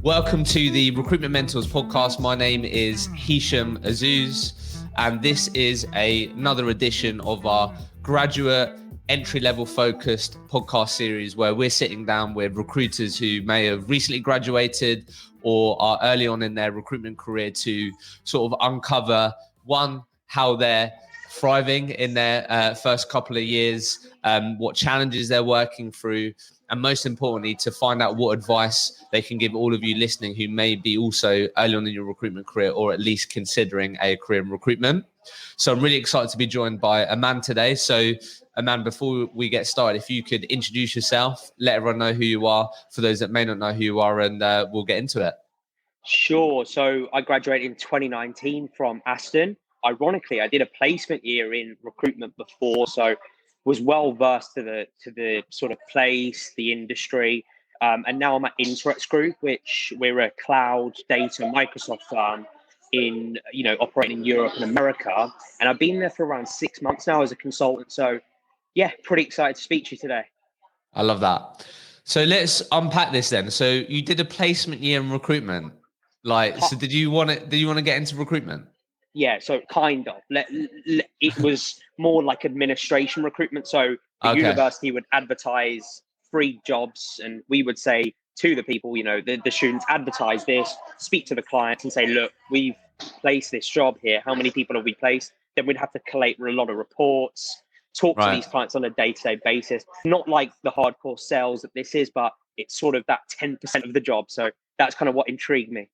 Welcome to the Recruitment Mentors podcast. My name is Hisham Azuz, and this is another edition of our graduate entry-level focused podcast series where we're sitting down with recruiters who may have recently graduated or are early on in their recruitment career to sort of uncover, one, how they're thriving in their first couple of years, what challenges they're working through, and most importantly, to find out what advice they can give all of you listening who may be also early on in your recruitment career or at least considering a career in recruitment. So I'm really excited to be joined by Aman today. So Aman, before we get started, if you could introduce yourself, let everyone know who you are for those that may not know who you are, and we'll get into it. Sure. So I graduated in 2019 from Aston. Ironically, I did a placement year in recruitment before, so was well versed to the sort of place, the industry, and now I'm at Interex Group, which we're a cloud data Microsoft firm in operating in Europe and America, and I've been there for around 6 months now as a consultant. So yeah, pretty excited to speak to you today. I love that. So let's unpack this then. So you did a placement year in recruitment, so did you want to get into recruitment? Yeah, so kind of. It was more like administration recruitment. So the university would advertise free jobs, and we would say to the people, the students, advertise this, speak to the clients and say, look, we've placed this job here. How many people have we placed? Then we'd have to collate a lot of reports, talk to these clients on a day-to-day basis. Not like the hardcore sales that this is, but it's sort of that 10% of the job. So that's kind of what intrigued me.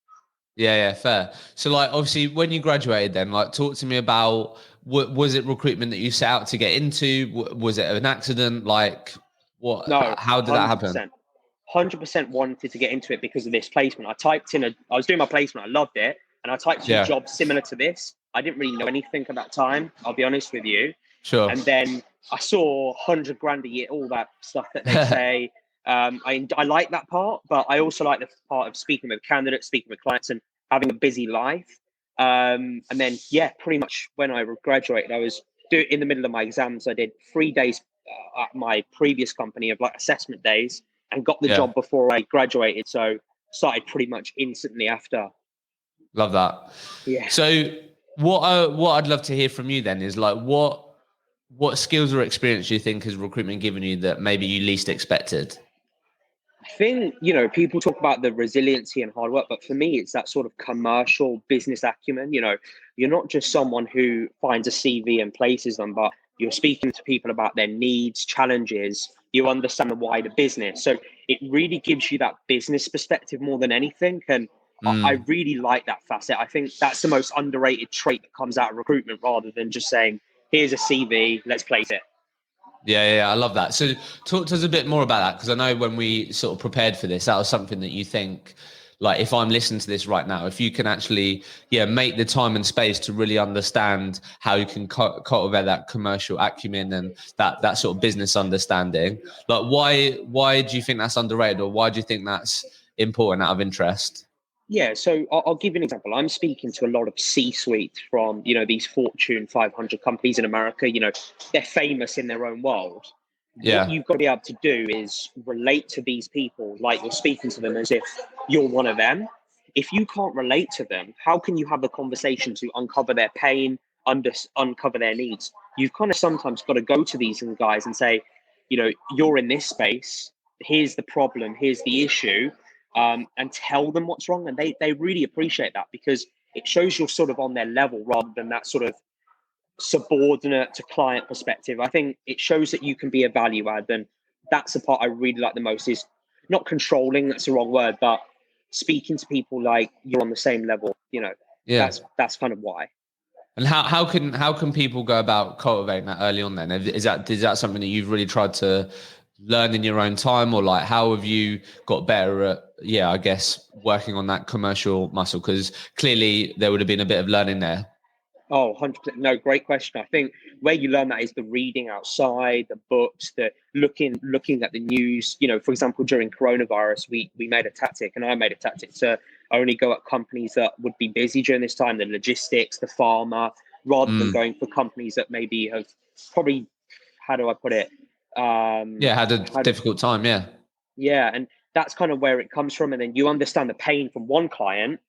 Yeah, fair. So obviously when you graduated then, talk to me about, was it recruitment that you set out to get into? Was it an accident? No, how did that happen? 100% wanted to get into it because of this placement. I was doing my placement, I loved it. And I typed in a job similar to this. I didn't really know anything at that time, I'll be honest with you. Sure. And then I saw 100 grand a year, all that stuff that they say. I like that part, but I also like the part of speaking with candidates, speaking with clients, and having a busy life. And then, pretty much when I graduated, I was in the middle of my exams. I did 3 days at my previous company of assessment days and got the job before I graduated. So started pretty much instantly after. Love that. Yeah. So what I'd love to hear from you then is what skills or experience do you think has recruitment given you that maybe you least expected? I think, people talk about the resiliency and hard work, but for me, it's that sort of commercial business acumen. You're not just someone who finds a CV and places them, but you're speaking to people about their needs, challenges. You understand the wider business. So it really gives you that business perspective more than anything. And I really like that facet. I think that's the most underrated trait that comes out of recruitment rather than just saying, here's a CV, let's place it. Yeah, I love that. So talk to us a bit more about that, because I know when we sort of prepared for this, that was something that you think, if I'm listening to this right now, if you can actually, make the time and space to really understand how you can cultivate that commercial acumen and that sort of business understanding, why do you think that's underrated, or why do you think that's important out of interest? Yeah, so I'll give you an example. I'm speaking to a lot of C-suite from, these Fortune 500 companies in America. They're famous in their own world. Yeah. What you've got to be able to do is relate to these people like you're speaking to them as if you're one of them. If you can't relate to them, how can you have a conversation to uncover their pain, uncover their needs? You've kind of sometimes got to go to these guys and say, you're in this space. Here's the problem. Here's the issue. And tell them what's wrong. And they really appreciate that, because it shows you're sort of on their level rather than that sort of subordinate to client perspective. I think it shows that you can be a value add. And that's the part I really like the most, is not controlling, that's the wrong word, but speaking to people like you're on the same level, that's kind of why. And how can people go about cultivating that early on then? Is that something that you've really tried to learn in your own time, or how have you got better at, I guess, working on that commercial muscle? Because clearly there would have been a bit of learning there. Oh, 100%. No, great question. I think where you learn that is the reading outside, the books, the looking at the news. For example, during coronavirus, we made a tactic, and I made a tactic to only go at companies that would be busy during this time, the logistics, the pharma, rather than going for companies that maybe have probably, how do I put it? Had a difficult time. Yeah, and that's kind of where it comes from. And then you understand the pain from one client,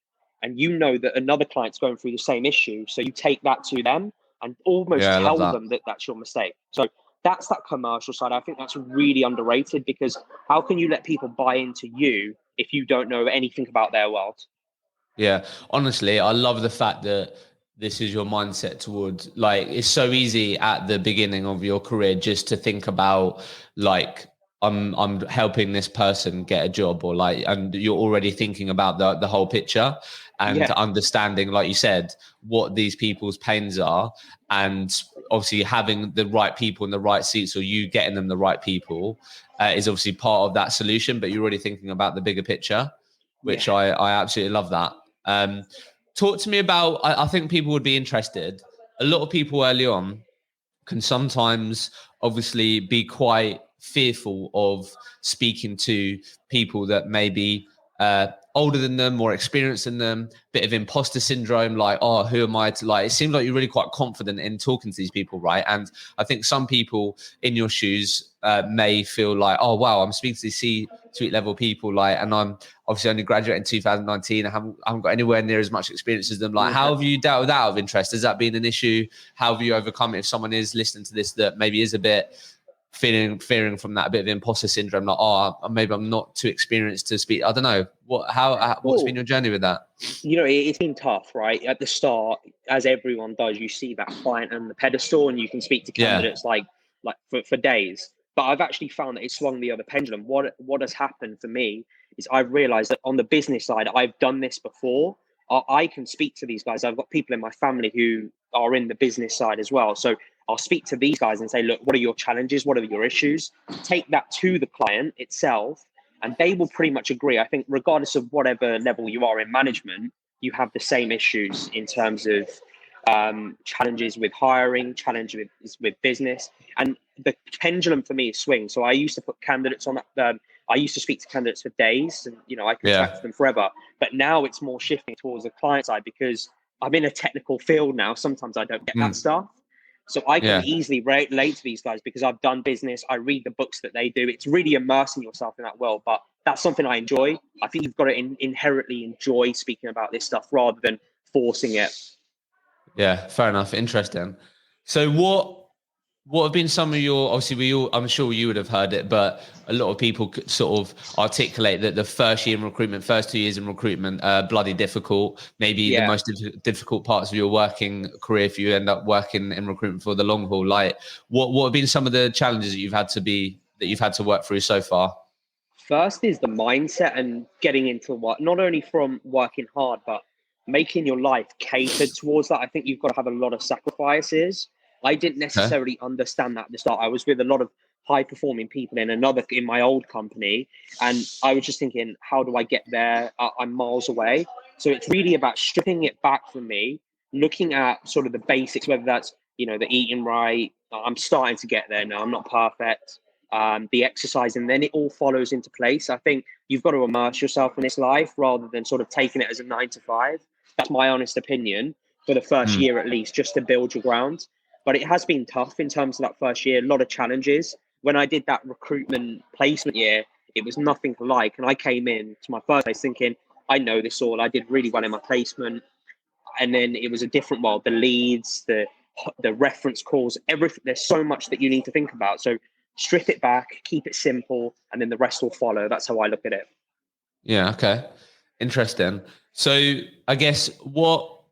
and you know that another client's going through the same issue. So you take that to them and almost I love tell that. them that that's your mistake. So that's that commercial side. I think that's really underrated, because how can you let people buy into you if you don't know anything about their world? Yeah, honestly, I love the fact that this is your mindset towards, like, it's so easy at the beginning of your career just to think about, like, I'm helping this person get a job, or like, and you're already thinking about the whole picture and Yeah, understanding, like you said, what these people's pains are, and obviously having the right people in the right seats, or you getting them the right people, is obviously part of that solution. But you're already thinking about the bigger picture, yeah. which I absolutely love that. Talk to me about, I think people would be interested. A lot of people early on can sometimes obviously be quite fearful of speaking to people that maybe older than them, more experienced than them, bit of imposter syndrome, like, oh, who am I to, like, it seems like you're really quite confident in talking to these people, right? And I think some people in your shoes may feel like, oh, wow, I'm speaking to these C-suite level people, like, and I'm obviously only graduated in 2019. I haven't got anywhere near as much experience as them. Like, how have you dealt with that out of interest? Has that been an issue? How have you overcome it if someone is listening to this that maybe is a bit fearing from that, a bit of imposter syndrome, like, oh, maybe I'm not too experienced to speak? I don't know. What's been Well, your journey with that? it's been tough, right? At the start, as everyone does, you see that client on the pedestal, and you can speak to Yeah. candidates like for days. But I've actually found that it's swung the other pendulum. What has happened for me is I've realized that on the business side, I've done this before. I can speak to these guys. I've got people in my family who are in the business side as well. So I'll speak to these guys and say, look, what are your challenges? What are your issues? Take that to the client itself, and they will pretty much agree. I think regardless of whatever level you are in management, you have the same issues in terms of challenges with hiring, challenges with business, and the pendulum for me is swing. So I used to put candidates on that. I used to speak to candidates for days, and I could chat to them forever. But now it's more shifting towards the client side, because I'm in a technical field now. Sometimes I don't get that stuff. So I can easily relate to these guys because I've done business. I read the books that they do. It's really immersing yourself in that world. But that's something I enjoy. I think you've got to inherently enjoy speaking about this stuff rather than forcing it. Yeah, fair enough. Interesting. So what have been some of your, obviously I'm sure you would have heard it, but a lot of people could sort of articulate that the first 2 years in recruitment are bloody difficult, maybe the Yeah. most difficult parts of your working career if you end up working in recruitment for the long haul. Like, what have been some of the challenges that you've had to work through so far? First is the mindset and getting into what, not only from working hard, but making your life catered towards that. I think you've got to have a lot of sacrifices. I didn't Okay. necessarily understand that at the start. I was with a lot of high performing people in my old company, and I was just thinking, how do I get there? I'm miles away. So it's really about stripping it back for me, looking at sort of the basics, whether that's the eating right. I'm starting to get there now. I'm not perfect. The exercise, and then it all follows into place. I think you've got to immerse yourself in this life rather than sort of taking it as a 9 to 5. That's my honest opinion for the first year at least, just to build your ground. But it has been tough in terms of that first year, a lot of challenges. When I did that recruitment placement year, it was nothing alike. And I came in to my first place thinking, I know this all. I did really well in my placement. And then it was a different world, the leads, the reference calls, everything. There's so much that you need to think about. So strip it back, keep it simple, and then the rest will follow. That's how I look at it. Yeah. Okay. Interesting. So I guess what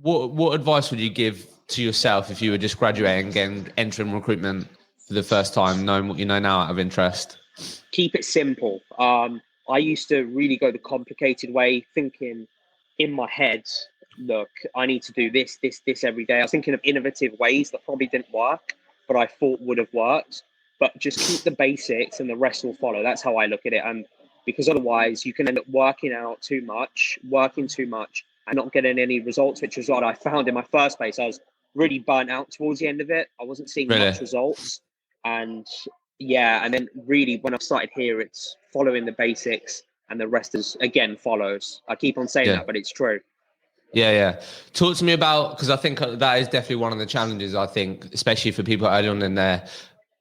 advice would you give to yourself if you were just graduating and entering recruitment for the first time, knowing what you know now out of interest? Keep it simple. I used to really go the complicated way, thinking in my head, look, I need to do this every day. I was thinking of innovative ways that probably didn't work, but I thought would have worked. But just keep the basics and the rest will follow. That's how I look at it. And because otherwise you can end up working too much and not getting any results, which is what I found in my first place. I was really burnt out towards the end of it. I wasn't seeing Really? much results. And yeah, and then really when I've started here, it's following the basics and the rest is again follows. I keep on saying Yeah. that, but it's true. Yeah. Talk to me about, because I think that is definitely one of the challenges, I think, especially for people early on in their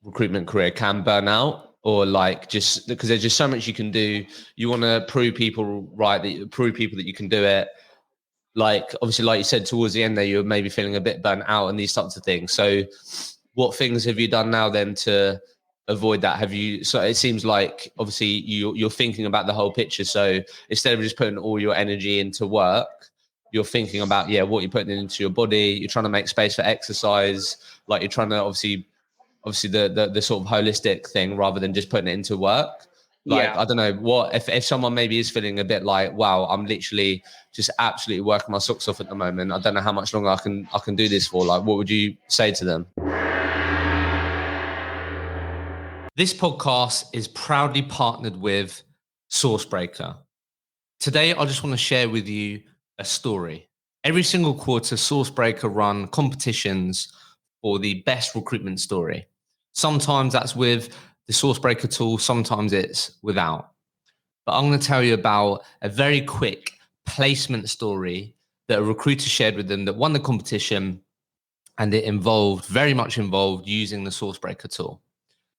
recruitment career, can burn out, or like, just because there's just so much you can do. You want to prove people right, prove people that you can do it. Like, obviously, like you said, towards the end there, you're maybe feeling a bit burnt out and these types of things. So what things have you done now then to avoid that? Have you, so it seems like obviously you're thinking about the whole picture. So instead of just putting all your energy into work, you're thinking about, what you're putting into your body. You're trying to make space for exercise. Like, you're trying to obviously the sort of holistic thing, rather than just putting it into work. Like, Yeah. I don't know, what if someone maybe is feeling a bit like, wow, I'm literally just absolutely working my socks off at the moment. I don't know how much longer I can do this for. Like, what would you say to them? This podcast is proudly partnered with Sourcebreaker. Today, I just want to share with you a story. Every single quarter, Sourcebreaker run competitions for the best recruitment story. Sometimes that's with the Sourcebreaker tool, sometimes it's without. But I'm going to tell you about a very quick placement story that a recruiter shared with them that won the competition, and it very much involved using the Sourcebreaker tool.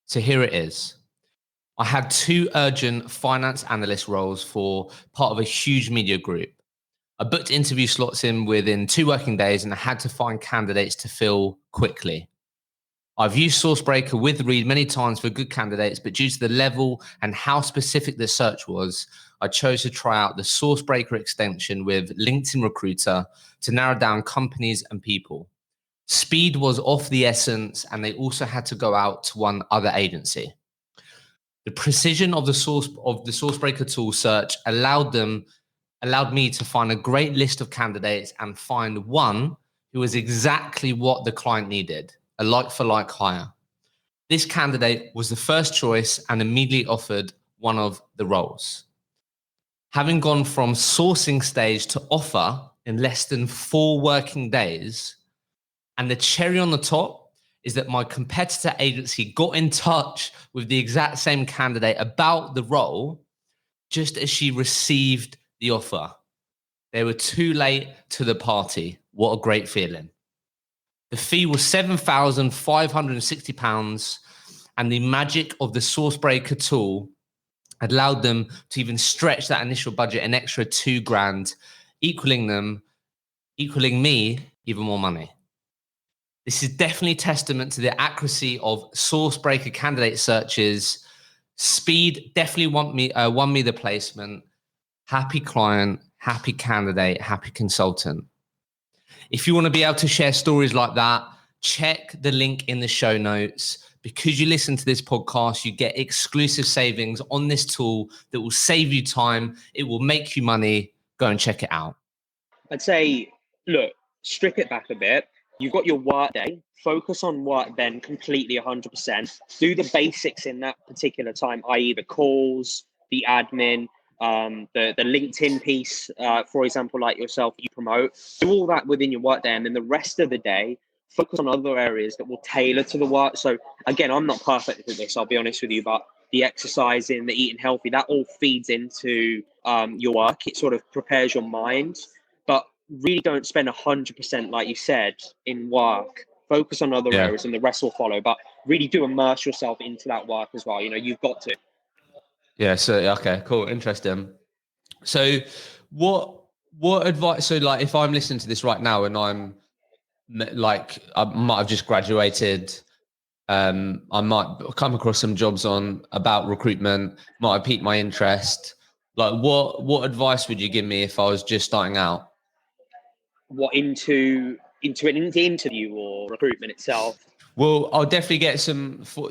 So here it is. I had 2 urgent finance analyst roles for part of a huge media group. I booked interview slots in within 2 working days, and I had to find candidates to fill quickly. I've used Sourcebreaker with Reed many times for good candidates, but due to the level and how specific the search was, I chose to try out the Sourcebreaker extension with LinkedIn Recruiter to narrow down companies and people. Speed was of the essence, and they also had to go out to one other agency. The precision of the Sourcebreaker tool search allowed me to find a great list of candidates and find one who was exactly what the client needed, a like-for-like hire. This candidate was the first choice and immediately offered one of the roles. Having gone from sourcing stage to offer in less than 4 working days, and the cherry on the top is that my competitor agency got in touch with the exact same candidate about the role just as she received the offer. They were too late to the party. What a great feeling. The fee was £7,560, and the magic of the Sourcebreaker tool allowed them to even stretch that initial budget an extra £2,000, equaling me even more money. This is definitely testament to the accuracy of Sourcebreaker candidate searches. Speed definitely won me the placement. Happy client, happy candidate, happy consultant. If you want to be able to share stories like that, check the link in the show notes. Because you listen to this podcast, you get exclusive savings on this tool that will save you time. It will make you money. Go and check it out. I'd say, look, strip it back a bit. You've got your work day. Focus on work then completely 100%. Do the basics in that particular time, i.e. the calls, the admin, the LinkedIn piece, for example, like yourself, you promote. Do all that within your work day. And then the rest of the day, focus on other areas that will tailor to the work. So again, I'm not perfect at this, I'll be honest with you, but the exercising, the eating healthy, that all feeds into your work. It sort of prepares your mind. But really don't spend 100%, like you said, in work. Focus on other areas and the rest will follow. But really do immerse yourself into that work as well. You've got to. Yeah. So, okay, cool. Interesting. So what advice, so like, if I'm listening to this right now and I'm like, I might have just graduated, I might come across some jobs about recruitment, might have piqued my interest. Like, what advice would you give me if I was just starting out? What, into an interview or recruitment itself? Well, I'll definitely get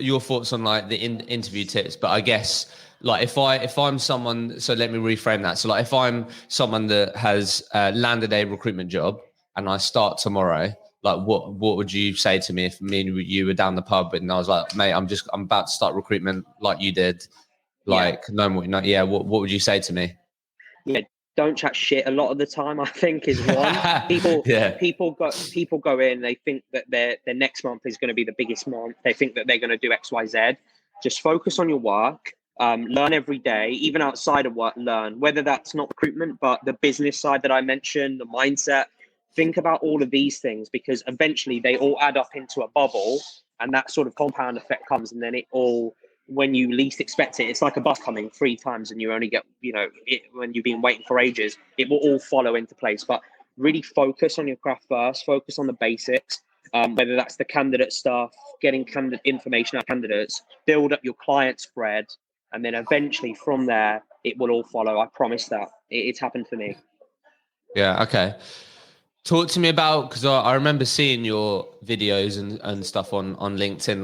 your thoughts on like the interview tips, but I guess like if I'm someone, so let me reframe that. So like if I'm someone that has landed a recruitment job and I start tomorrow, like what would you say to me if me and you were down the pub and I was like, mate, I'm about to start recruitment like you did, like no more, no, yeah. What would you say to me? Yeah, don't chat shit a lot of the time, I think, is one. People Yeah. people go in, they think that their next month is going to be the biggest month. They think that they're going to do XYZ. Just focus on your work. Learn every day, even outside of work, learn, whether that's not recruitment, but the business side that I mentioned, the mindset. Think about all of these things, because eventually they all add up into a bubble, and that sort of compound effect comes, and then it all, when you least expect it, it's like a bus coming 3 times and you only get, when you've been waiting for ages, it will all follow into place. But really focus on your craft first, focus on the basics, whether that's the candidate stuff, getting candidate information out of candidates, build up your client spread, and then eventually from there, it will all follow. I promise that. It's happened for me. Yeah. Okay. Talk to me about, because I remember seeing your videos and stuff on LinkedIn.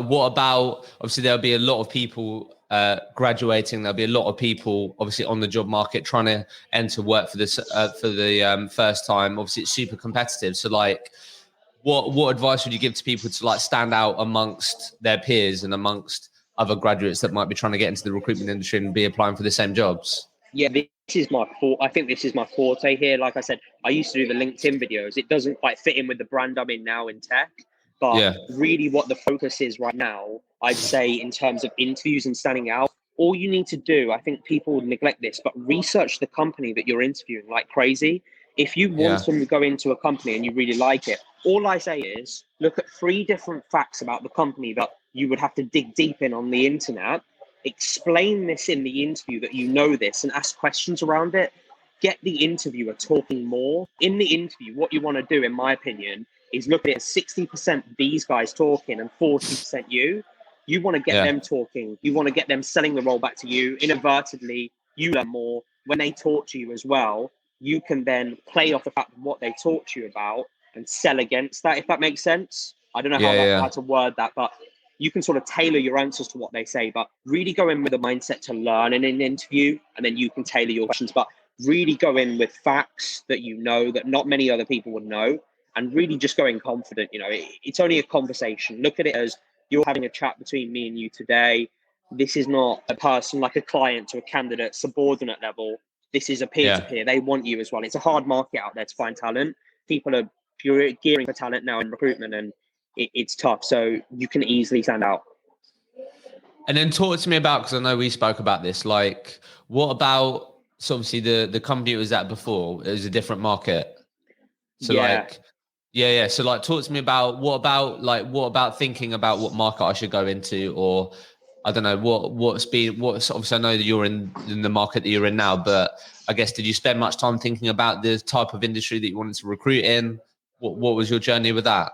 What about, obviously there'll be a lot of people graduating. There'll be a lot of people obviously on the job market trying to enter work for this for the first time. Obviously it's super competitive. So what advice would you give to people to stand out amongst their peers and amongst other graduates that might be trying to get into the recruitment industry and be applying for the same jobs? Yeah, this is my I think this is my forte here. Like I said, I used to do the LinkedIn videos. It doesn't quite fit in with the brand I'm in now in tech. But really what the focus is right now, I'd say in terms of interviews and standing out, all you need to do, I think people neglect this, but research the company that you're interviewing like crazy. If you want to go into a company and you really like it, all I say is look at 3 different facts about the company that you would have to dig deep in on the internet. Explain this in the interview that you know this, and ask questions around it. Get the interviewer talking more. In the interview, what you want to do, in my opinion, is look at it as 60% these guys talking and 40% you. You want to get them talking. You want to get them selling the role back to you. Inadvertently, you learn more. When they talk to you as well, you can then play off the fact of what they talk to you about and sell against that, if that makes sense. I don't know how to word that, but you can sort of tailor your answers to what they say, but really go in with a mindset to learn in an interview, and then you can tailor your questions. But really go in with facts that you know that not many other people would know, and really just go in confident. It's only a conversation. Look at it as you're having a chat between me and you today. This is not a person like a client to a candidate, subordinate level. This is a peer-to-peer. They want you as well. It's a hard market out there to find talent. People are gearing for talent now in recruitment, and it's tough. So you can easily stand out. And then talk to me about, because I know we spoke about this, what about, so obviously the company it was at before, it was a different market. So So talk to me about, what about thinking about what market I should go into, or I don't know, what's obviously I know that you're in the market that you're in now, but I guess, did you spend much time thinking about the type of industry that you wanted to recruit in? What was your journey with that?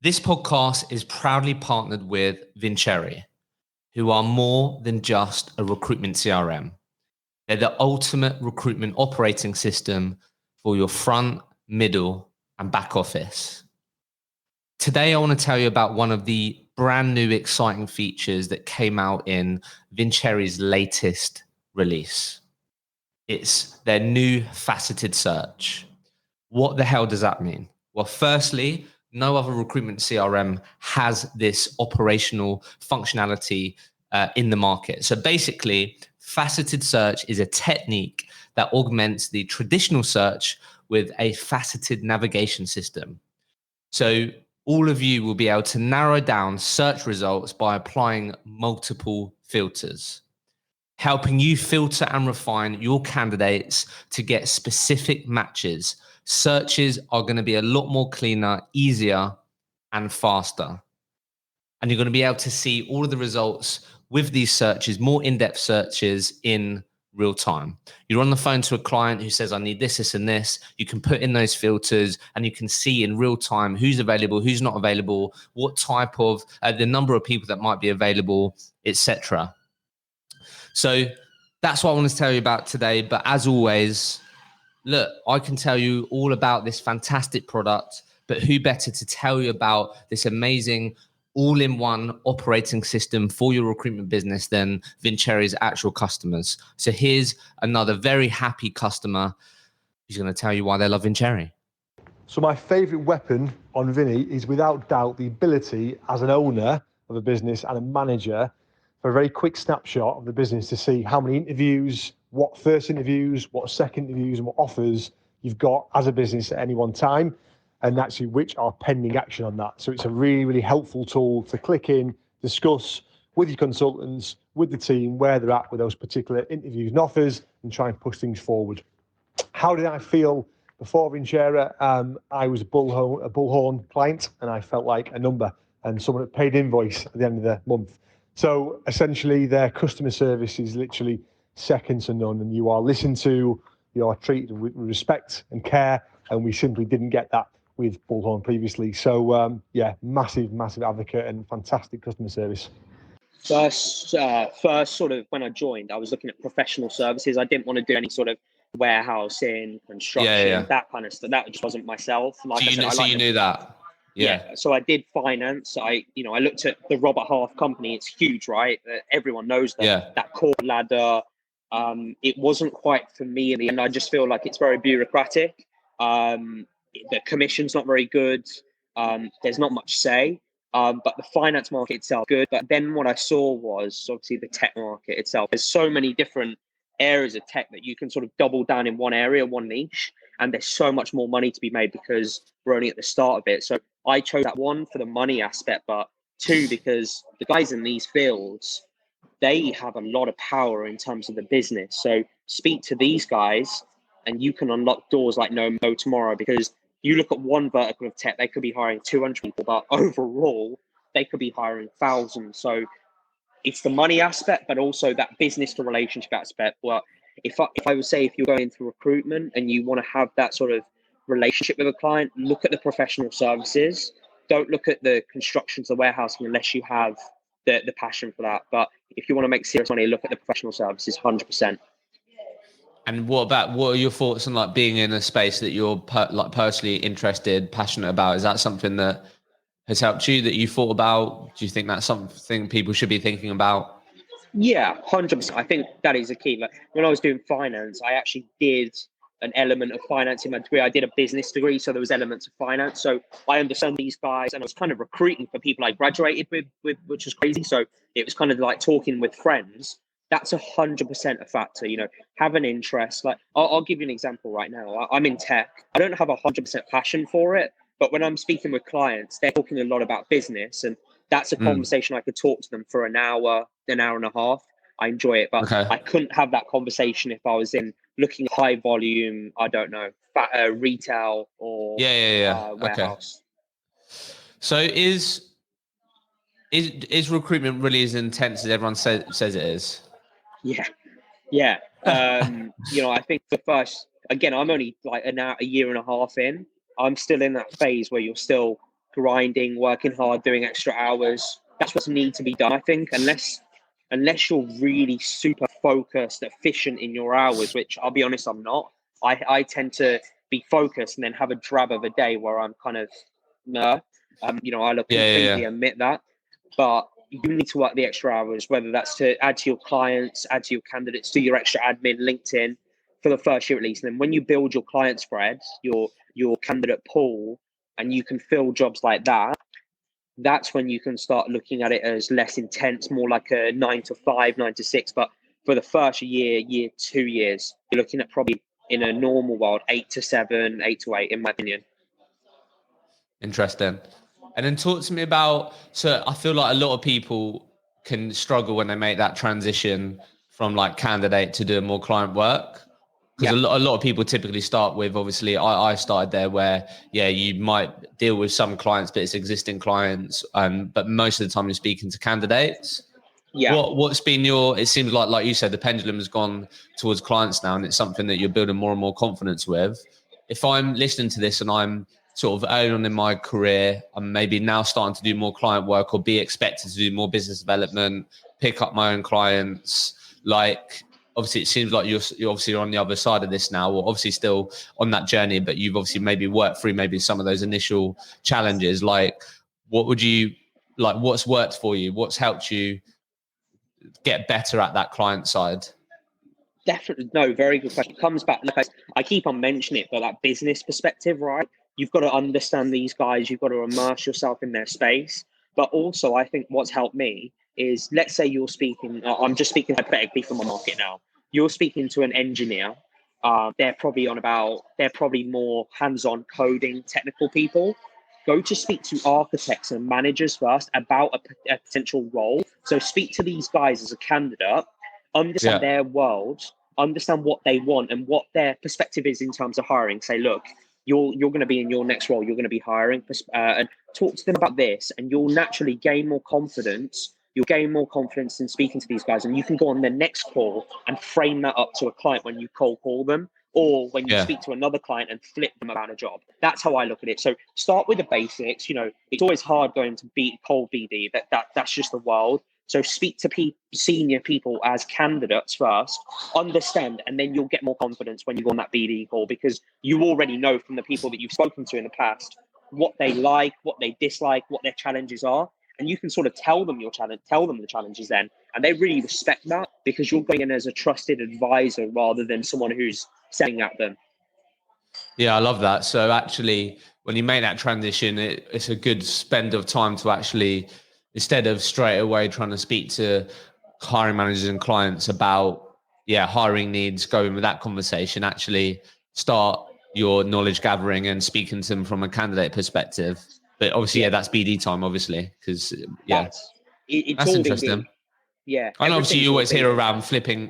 This podcast is proudly partnered with Vincere, who are more than just a recruitment CRM. They're the ultimate recruitment operating system for your front, middle, and back office. Today, I want to tell you about one of the brand new exciting features that came out in Vincere's latest release. It's their new faceted search. What the hell does that mean? Well, firstly, no other recruitment CRM has this operational functionality in the market. So basically, faceted search is a technique that augments the traditional search with a faceted navigation system. So all of you will be able to narrow down search results by applying multiple filters, helping you filter and refine your candidates to get specific matches. Searches are going to be a lot more cleaner, easier, and faster. And you're going to be able to see all of the results with these searches, more in-depth searches in real time. You're on the phone to a client who says, I need this, this, and this. You can put in those filters and you can see in real time who's available, who's not available, what type of, the number of people that might be available, etc. So that's what I want to tell you about today. But as always, look, I can tell you all about this fantastic product, but who better to tell you about this amazing all-in-one operating system for your recruitment business than Vincere's actual customers. So here's another very happy customer who's going to tell you why they love Vincere. So my favorite weapon on Vinny is without doubt the ability as an owner of a business and a manager for a very quick snapshot of the business to see how many interviews, what first interviews, what second interviews, and what offers you've got as a business at any one time, and actually which are pending action on that. So it's a really, really helpful tool to click in, discuss with your consultants, with the team, where they're at with those particular interviews and offers, and try and push things forward. How did I feel before Vincera? I was a Bullhorn client, and I felt like a number and someone that paid invoice at the end of the month. So essentially, their customer service is literally second to none, and you are listened to, you are treated with respect and care, and we simply didn't get that with Bullhorn previously. So massive advocate and fantastic customer service. First sort of when I joined, I was looking at professional services. I didn't want to do any sort of warehousing, construction, that kind of stuff. That just wasn't myself. Like you knew that. Yeah. So I did finance. I looked at the Robert Half company. It's huge, right? Everyone knows that. Yeah. That core ladder. It wasn't quite for me in the end. I just feel like it's very bureaucratic. The commission's not very good. There's not much say. But the finance market itself good. But then what I saw was obviously the tech market itself. There's so many different areas of tech that you can sort of double down in one area, one niche, and there's so much more money to be made because we're only at the start of it. So I chose that, one, for the money aspect, but two, because the guys in these fields, they have a lot of power in terms of the business. So speak to these guys and you can unlock doors like no tomorrow, because you look at one vertical of tech, they could be hiring 200 people, but overall, they could be hiring thousands. So it's the money aspect, but also that business to relationship aspect. Well, if I would say, if you're going into recruitment and you want to have that sort of relationship with a client, look at the professional services. Don't look at the constructions, the warehousing, unless you have the passion for that. But if you want to make serious money, look at the professional services, 100%. And what are your thoughts on like being in a space that you're personally interested, passionate about? Is that something that has helped you, that you thought about? Do you think that's something people should be thinking about? Yeah, 100%. I think that is a key. Like when I was doing finance, I actually did an element of finance in my degree. I did a business degree, so there was elements of finance. So I understand these guys, and I was kind of recruiting for people I graduated with, which was crazy. So it was kind of like talking with friends. That's 100% a factor. Have an interest. Like I'll give you an example right now. I'm in tech. I don't have 100% passion for it, but when I'm speaking with clients, they're talking a lot about business, and that's a conversation I could talk to them for an hour and a half. I enjoy it, but I couldn't have that conversation if I was in looking high volume, I don't know, retail or warehouse. Okay. So is recruitment really as intense as everyone says it is? Yeah. I think the first, again, I'm only like a year and a half in. I'm still in that phase where you're still grinding, working hard, doing extra hours. That's what's need to be done, I think, unless you're really super focused, efficient in your hours, which I'll be honest, I'm not. I tend to be focused and then have a drab of a day where I'm kind of, I look completely admit that. But you need to work the extra hours, whether that's to add to your clients, add to your candidates, do your extra admin, LinkedIn, for the first year at least. And then when you build your client spread, your candidate pool, and you can fill jobs like that, that's when you can start looking at it as less intense, more like a 9 to 5, 9 to 6. But for the first year, 2 years, you're looking at probably in a normal world, 8 to 7, 8 to 8, in my opinion. Interesting. And then talk to me about, so I feel like a lot of people can struggle when they make that transition from like candidate to doing more client work. Because a lot of people typically start with, obviously, I started there where, you might deal with some clients, but it's existing clients. But most of the time you're speaking to candidates. Yeah. What's been it seems like you said, the pendulum has gone towards clients now, and it's something that you're building more and more confidence with. If I'm listening to this and I'm sort of early on in my career, I'm maybe now starting to do more client work or be expected to do more business development, pick up my own clients, like, obviously, it seems like you're obviously on the other side of this now, or obviously still on that journey, but you've obviously maybe worked through maybe some of those initial challenges. Like, what's worked for you? What's helped you get better at that client side? Definitely. No, very good question. It comes back, like I keep on mentioning it, but that business perspective, right? You've got to understand these guys. You've got to immerse yourself in their space. But also, I think what's helped me is, let's say you're speaking, I'm just speaking hypothetically from my market now. You're speaking to an engineer. They're probably more hands-on coding technical people. go to speak to architects and managers first about a potential role. So speak to these guys as a candidate, understand their world, understand what they want and what their perspective is in terms of hiring. Say, look, you're going to be in your next role, you're going to be hiring, and talk to them about this, and you'll naturally gain more confidence. You'll gain more confidence in speaking to these guys, and you can go on the next call and frame that up to a client when you cold call them, or when you speak to another client and flip them about a job. That's how I look at it. So start with the basics. You know, it's always hard going to beat cold BD. That's just the world. So speak to senior people as candidates first, understand, and then you'll get more confidence when you go on that BD call, because you already know from the people that you've spoken to in the past what they like, what they dislike, what their challenges are. And you can sort of tell them the challenges then. And they really respect that, because you're going in as a trusted advisor rather than someone who's selling at them. Yeah, I love that. So actually, when you make that transition, it's a good spend of time to actually, instead of straight away trying to speak to hiring managers and clients about, hiring needs, going with that conversation, actually start your knowledge gathering and speaking to them from a candidate perspective. But obviously, that's BD time, obviously, because it's that's all interesting. BD. Yeah, and obviously you always hear around flipping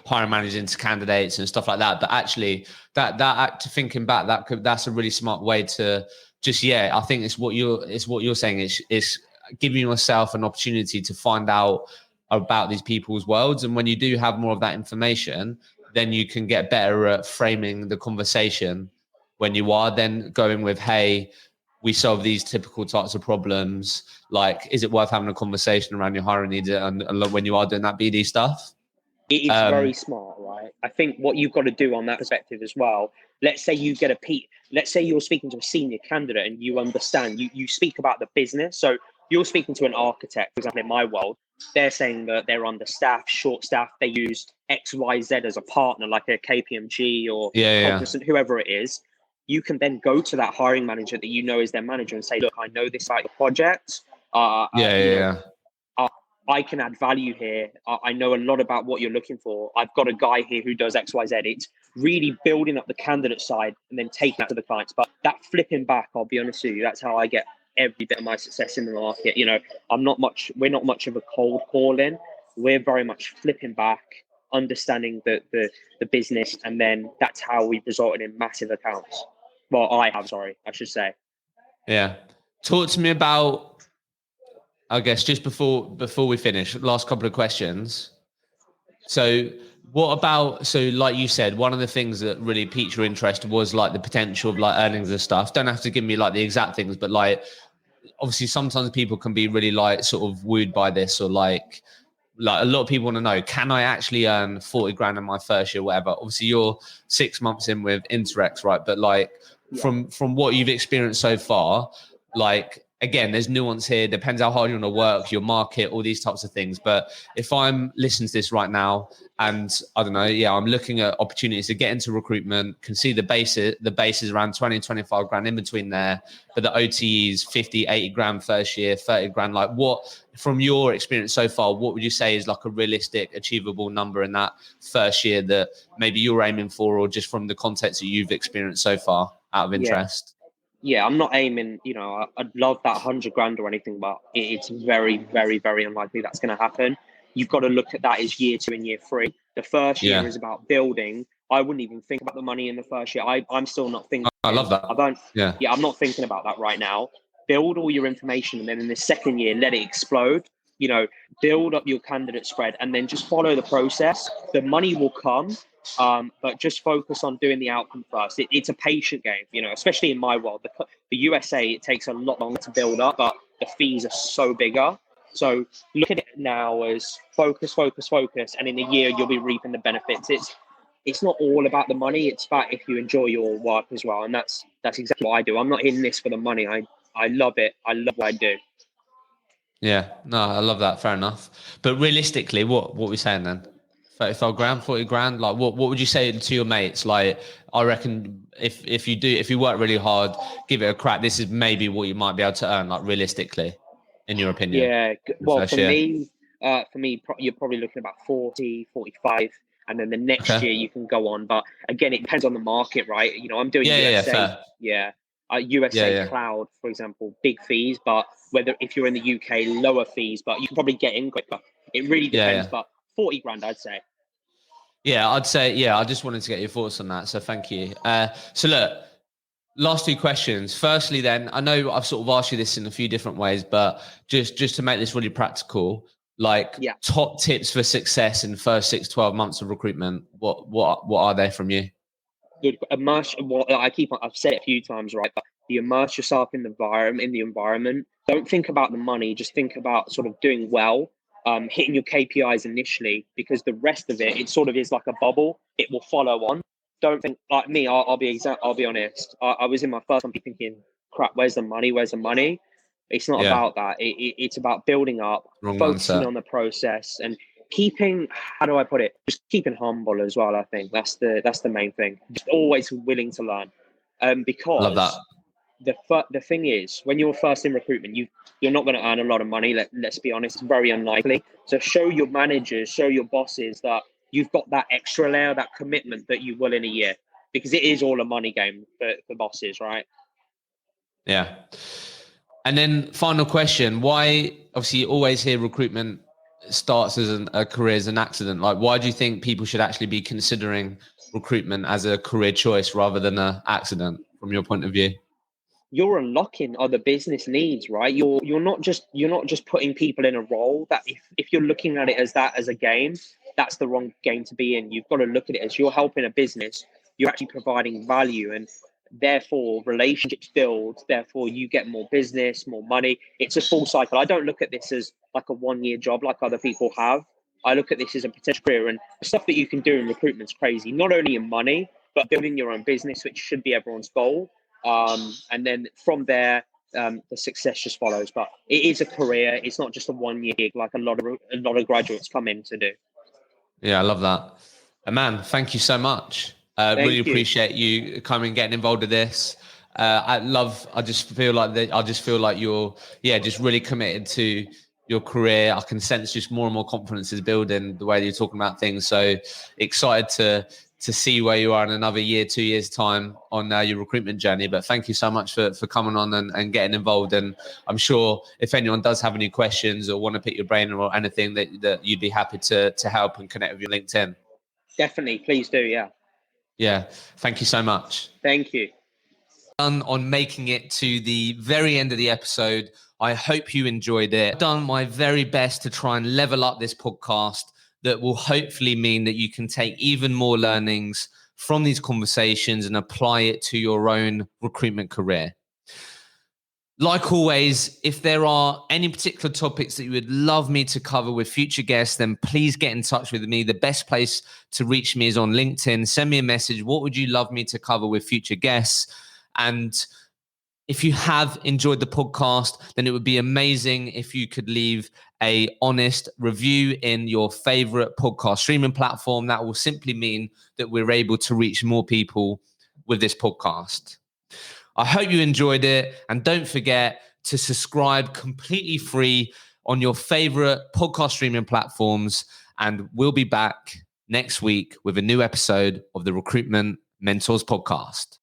hiring managers into candidates and stuff like that. But actually, that thinking back, that's a really smart way to just I think it's what you're saying. It's giving yourself an opportunity to find out about these people's worlds, and when you do have more of that information, then you can get better at framing the conversation. When you are then going with, hey, we solve these typical types of problems. Like, is it worth having a conversation around your hiring needs and when you are doing that BD stuff? It's very smart, right? I think what you've got to do on that perspective as well. Let's say you get let's say you're speaking to a senior candidate and you understand, you speak about the business. So you're speaking to an architect, for example, in my world, they're saying that they're understaffed, short staffed. They use XYZ as a partner, like a KPMG or Cognizant, whoever it is. You can then go to that hiring manager that you know is their manager and say, look, I know this about your project. I can add value here. I know a lot about what you're looking for. I've got a guy here who does XYZ. It's really building up the candidate side and then taking that to the clients. But that flipping back, I'll be honest with you, that's how I get every bit of my success in the market. You know, we're not much of a cold calling. We're very much flipping back, understanding the business, and then that's how we've resulted in massive accounts. Well, I should say. Yeah. Talk to me about, I guess, just before we finish, last couple of questions. So what about, so like you said, one of the things that really piqued your interest was like the potential of like earnings and stuff. Don't have to give me like the exact things, but like, obviously sometimes people can be really like sort of wooed by this, or like a lot of people want to know, can I actually earn 40 grand in my first year, whatever? Obviously you're 6 months in with Interex, right? But like from what you've experienced so far, like, again, there's nuance here. Depends how hard you want to work, your market, all these types of things. But if I'm listening to this right now and I don't know, I'm looking at opportunities to get into recruitment, can see the base is around 20, 25 grand in between there, but the OTE is 50, 80 grand first year, 30 grand. Like, what, from your experience so far, what would you say is like a realistic, achievable number in that first year that maybe you're aiming for, or just from the context that you've experienced so far out of interest? Yeah, I'm not aiming, I'd love that 100 grand or anything, but it's very, very, very unlikely that's going to happen. You've got to look at that as year 2 and year 3. The first year is about building. I wouldn't even think about the money in the first year. I'm still not thinking. I love that. I'm not thinking about that right now. Build all your information, and then in the second year, let it explode. Build up your candidate spread, and then just follow the process. The money will come. But just focus on doing the outcome first. It's a patient game, especially in my world. The USA, it takes a lot longer to build up, but the fees are so bigger. So look at it now as focus, and in a year you'll be reaping the benefits. It's not all about the money. It's about if you enjoy your work as well, and that's exactly what I do. I'm not in this for the money. I love it. I love what I do. Yeah, no, I love that. Fair enough. But realistically, what are we saying then? 35 grand, 40 grand? Like, what would you say to your mates? Like, I reckon if you work really hard, give it a crack, this is maybe what you might be able to earn, like, realistically, in your opinion. Yeah, well, for me, you're probably looking at about 40, 45, and then the next year you can go on. But again, it depends on the market, right? I'm doing USA. Fair. Yeah, USA Cloud, for example, big fees, but if you're in the UK, lower fees, but you can probably get in quicker. It really depends, but 40 grand, I'd say. Yeah, I'd say, I just wanted to get your thoughts on that. So thank you. So look, last two questions. Firstly, then, I know I've sort of asked you this in a few different ways, but just to make this really practical, like top tips for success in the first 6-12 months of recruitment, what are they from you? Good. Immerse. I've said it a few times, right? But you immerse yourself in the environment. Don't think about the money. Just think about sort of doing well, hitting your KPIs initially, because the rest of it sort of is like a bubble. It will follow on. Don't think like me. I'll be honest. I was in my first company thinking, crap, where's the money? Where's the money? It's not about that. It's about building up, focusing on the process, and keeping, how do I put it? Just keeping humble as well. I think that's the main thing. Just always willing to learn. Because love that. The thing is, when you're first in recruitment, you're not going to earn a lot of money. Let's be honest, it's very unlikely. So show your managers, show your bosses that you've got that extra layer, that commitment that you will in a year, because it is all a money game for bosses, right? Yeah. And then final question, why, obviously you always hear recruitment starts as a career as an accident. Like, why do you think people should actually be considering recruitment as a career choice rather than an accident from your point of view? You're unlocking other business needs, right? You're not just putting people in a role that if you're looking at it as a game, that's the wrong game to be in. You've got to look at it as you're helping a business, you're actually providing value, and therefore relationships build, therefore you get more business, more money. It's a full cycle. I don't look at this as like a 1-year job like other people have. I look at this as a potential career, and the stuff that you can do in recruitment's crazy, not only in money, but building your own business, which should be everyone's goal. And then from there, the success just follows. But it is a career. It's not just a 1-year gig like a lot of graduates come in to do. Yeah, I love that. And man, thank you so much. Really appreciate you coming and getting involved with this. I just feel like you're, just really committed to your career. I can sense just more and more confidence is building the way you're talking about things. So excited to see where you are in another year, 2 years time on your recruitment journey. But thank you so much for coming on and getting involved. And I'm sure if anyone does have any questions or want to pick your brain or anything, that you'd be happy to help and connect with your LinkedIn. Definitely. Please do. Yeah. Yeah. Thank you so much. Thank you. On making it to the very end of the episode. I hope you enjoyed it. I've done my very best to try and level up this podcast that will hopefully mean that you can take even more learnings from these conversations and apply it to your own recruitment career. Like always, if there are any particular topics that you would love me to cover with future guests, then please get in touch with me. The best place to reach me is on LinkedIn. Send me a message. What would you love me to cover with future guests? And if you have enjoyed the podcast, then it would be amazing if you could leave an honest review in your favorite podcast streaming platform. That will simply mean that we're able to reach more people with this podcast. I hope you enjoyed it. And don't forget to subscribe completely free on your favorite podcast streaming platforms. And we'll be back next week with a new episode of the Recruitment Mentors Podcast.